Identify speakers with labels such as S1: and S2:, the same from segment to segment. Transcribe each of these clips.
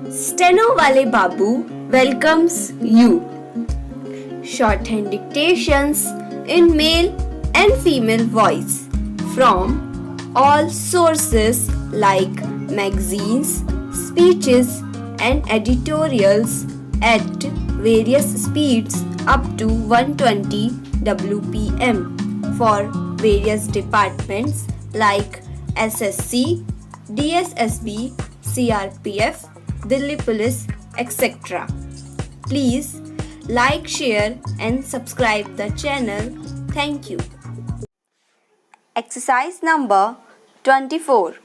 S1: Stenowalebabu welcomes you. Shorthand dictations in male and female voice from all sources like magazines, speeches, and editorials at various speeds up to 120 WPM for various departments like SSC, DSSSB, CRPF, Delhi Police, etc. Please like, share and subscribe the channel. Thank you. Exercise number 24.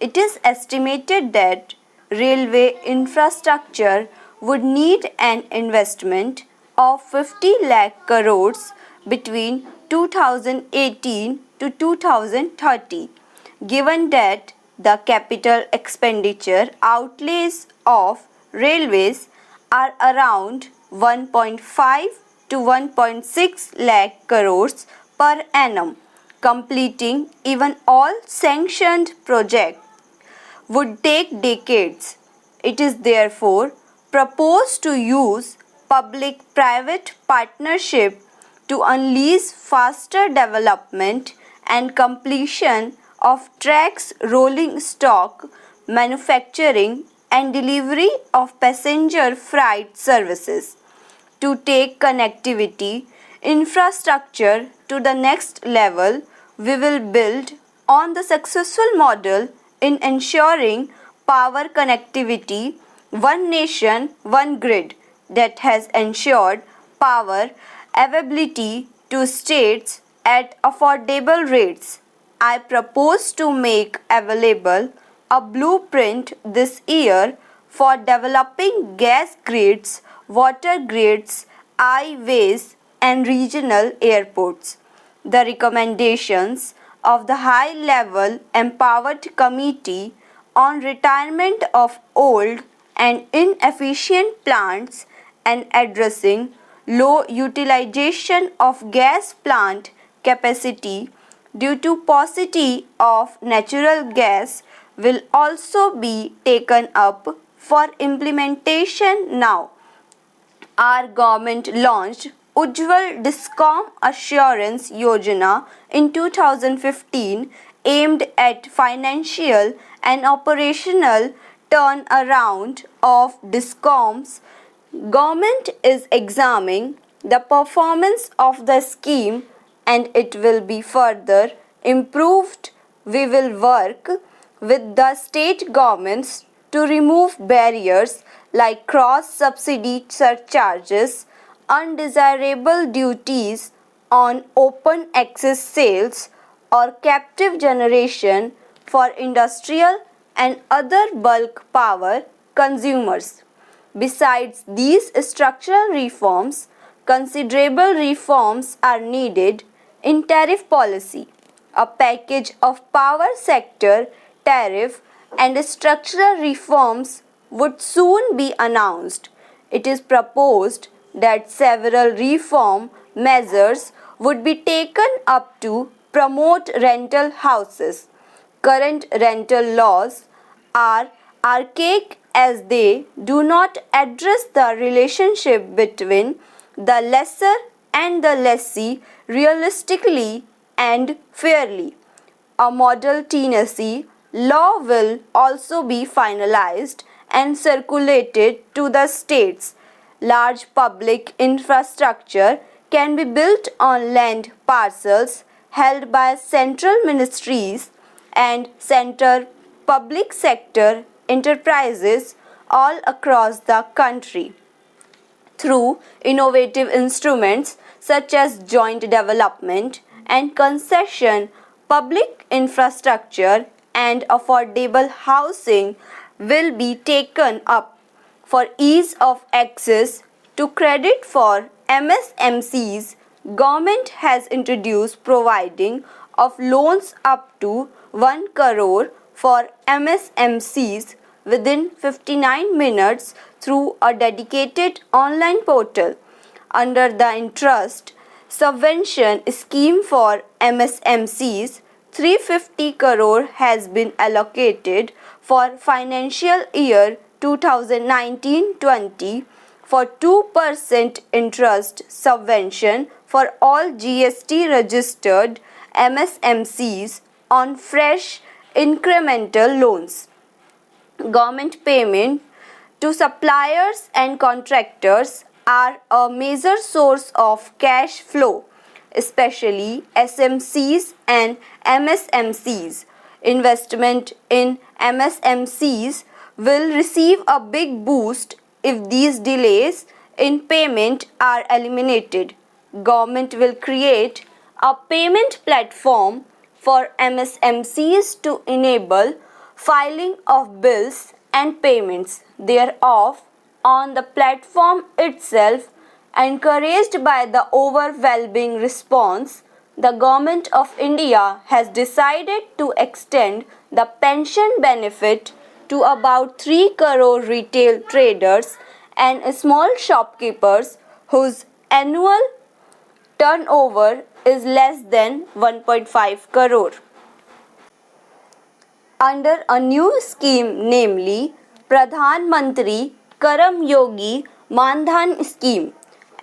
S1: It is estimated that railway infrastructure would need an investment of 50 lakh crores between 2018 to 2030, given that the capital expenditure outlays of railways are around 1.5 to 1.6 lakh crores per annum. Completing even all sanctioned projects would take decades. It is therefore proposed to use public-private partnership to unleash faster development and completion of tracks, rolling stock, manufacturing and delivery of passenger freight services. To take connectivity infrastructure to the next level, we will build on the successful model in ensuring power connectivity, one nation, one grid, that has ensured power availability to states at affordable rates. I propose to make available a blueprint this year for developing gas grids, water grids, highways, and regional airports. The recommendations of the High Level Empowered Committee on Retirement of Old and Inefficient Plants and Addressing Low Utilization of Gas Plant Capacity due to paucity of natural gas will also be taken up for implementation now. Our government launched Ujjwal Discom Assurance Yojana in 2015 aimed at financial and operational turnaround of discoms. Government is examining the performance of the scheme and it will be further improved. We will work with the state governments to remove barriers like cross-subsidy surcharges, undesirable duties on open access sales or captive generation for industrial and other bulk power consumers. Besides these structural reforms, considerable reforms are needed in tariff policy. A package of power sector tariff and structural reforms would soon be announced. It is proposed that several reform measures would be taken up to promote rental houses. Current rental laws are archaic as they do not address the relationship between the lessor and the lessee realistically and fairly. A model Tennessee law will also be finalized and circulated to the states. Large public infrastructure can be built on land parcels held by central ministries and central public sector enterprises all across the country. Through innovative instruments such as joint development and concession, public infrastructure and affordable housing will be taken up. For ease of access to credit for MSMCs, government has introduced providing of loans up to 1 crore for MSMCs within 59 minutes through a dedicated online portal. Under the interest subvention scheme for MSMCs, 350 crore has been allocated for financial year 2019-20 for 2% interest subvention for all GST registered MSMCs on fresh incremental loans. Government payment to suppliers and contractors are a major source of cash flow, especially SMCs and MSMCs. Investment in MSMCs will receive a big boost if these delays in payment are eliminated. Government will create a payment platform for MSMCs to enable filing of bills and payments thereof on the platform itself. Encouraged by the overwhelming response, the Government of India has decided to extend the pension benefit to about 3 crore retail traders and small shopkeepers whose annual turnover is less than 1.5 crore. Under a new scheme, namely Pradhan Mantri Karam Yogi Mandhan scheme,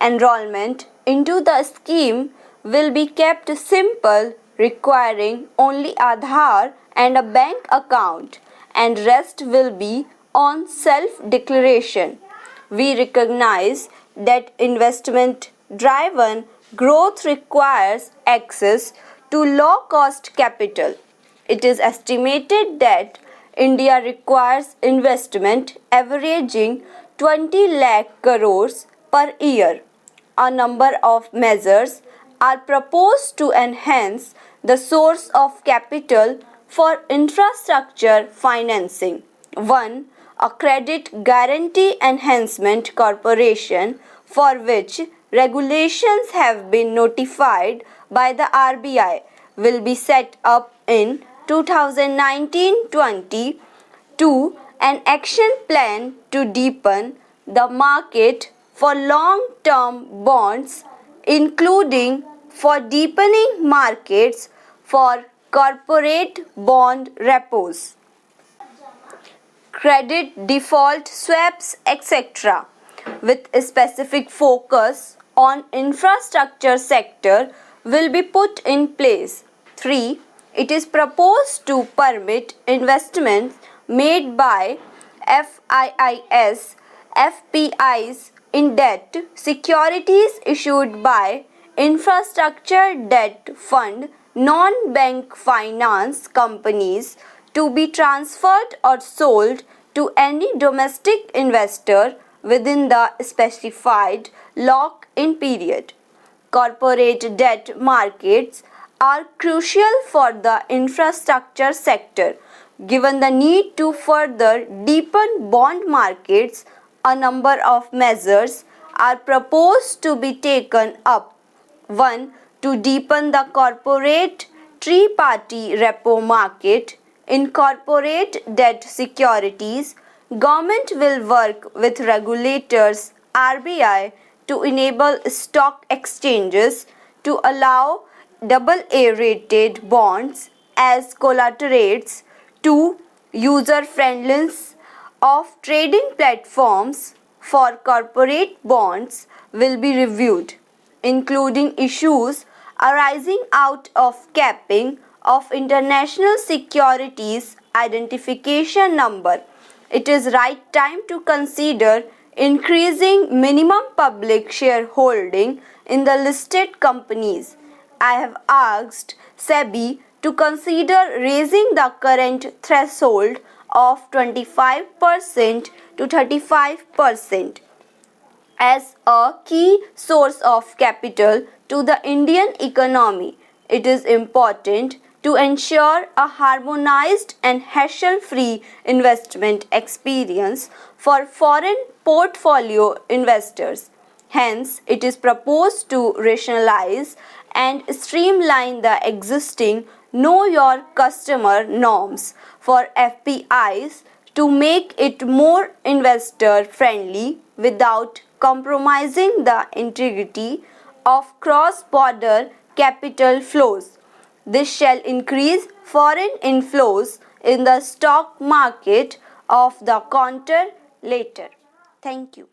S1: enrollment into the scheme will be kept simple, requiring only Aadhaar and a bank account, and rest will be on self-declaration. We recognize that investment-driven growth requires access to low-cost capital. It is estimated that India requires investment averaging 20 lakh crores per year. A number of measures are proposed to enhance the source of capital for infrastructure financing. 1. A Credit Guarantee Enhancement Corporation, for which regulations have been notified by the RBI, will be set up in 2019-20. 2. An action plan to deepen the market for long-term bonds, including for deepening markets for corporate bond repos, credit default swaps, etc., with a specific focus on infrastructure sector will be put in place. 3. It is proposed to permit investments made by FIIs, FPIs in debt securities issued by Infrastructure Debt Fund non-bank finance companies to be transferred or sold to any domestic investor within the specified lock-in period. Corporate debt markets are crucial for the infrastructure sector. Given the need to further deepen bond markets, a number of measures are proposed to be taken up. 1. To deepen the corporate three-party repo market in corporate debt securities, government will work with regulators RBI to enable stock exchanges to allow AA rated bonds as collaterals. 2. User-friendliness of trading platforms for corporate bonds will be reviewed, including issues arising out of capping of international securities identification number. It is right time to consider increasing minimum public shareholding in the listed companies. I have asked SEBI to consider raising the current threshold of 25% to 35% as a key source of capital to the Indian economy. It is important to ensure a harmonized and hassle-free investment experience for foreign portfolio investors. Hence, it is proposed to rationalize and streamline the existing Know Your Customer norms for FPIs to make it more investor-friendly without compromising the integrity of cross-border capital flows. This shall increase foreign inflows in the stock market of the counter later. Thank you.